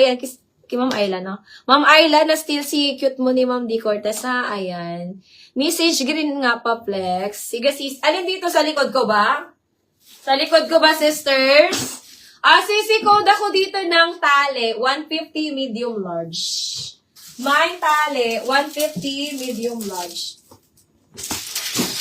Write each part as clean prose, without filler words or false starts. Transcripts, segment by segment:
Ayan, kay Ma'am Ayla, no? Ma'am Ayla, na still si cute mo ni Ma'am D. Cortez, ha? Ayan. Message green nga pa, Flex. Sige, sis. Alin dito sa likod ko ba? Sa likod ko ba, sisters? Sisi code ako dito ng tali. 150 medium large. Mine tali. 150 medium large.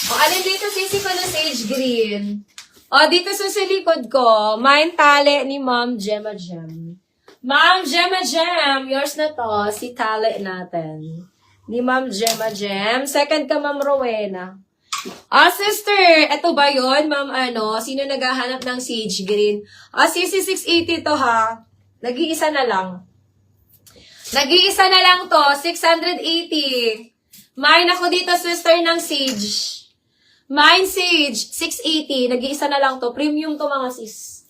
O, alin dito, sisi ko na sage green. O, dito sa likod ko, mine tali ni Ma'am Gemma Gem. Ma'am Gemma Gem, yours na to, si tali natin. Ni Ma'am Gemma Gem. Second ka, Ma'am Rowena. Sister, eto ba yun, Ma'am sino naghahanap ng sage green? Sisi 680 to, ha? Nag-iisa na lang. Nag-iisa na lang to, 680. Mine ako dito, sister, ng sage. Mine sage, 680. Nag-iisa na lang to. Premium to, mga sis.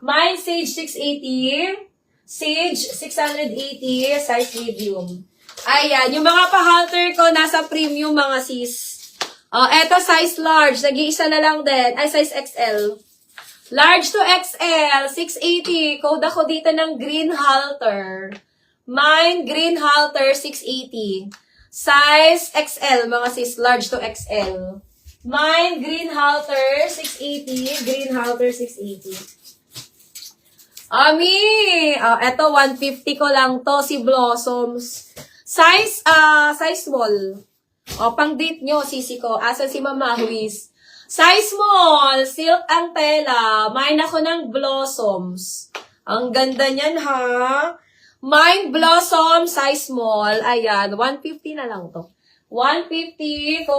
Mine sage, 680. Sage, 680, size medium. Ayan, yung mga pa-halter ko, nasa premium, mga sis. Eto, size large. Nag-iisa na lang din. Ay, size XL. Large to XL, 680. Code ako dito ng green halter. Mine, green halter, 680. Size XL, mga sis. Large to XL. Mine, green halter, 680. Green halter, 680. Eto, 150 ko lang to, si Blossoms. Size small. Pang date nyo, sisi ko. Asan si Mama Huis? Size small, silk ang tela. Mine ako ng Blossoms. Ang ganda niyan, ha? Mine Blossom, size small. Ayan, 150 na lang to. 150,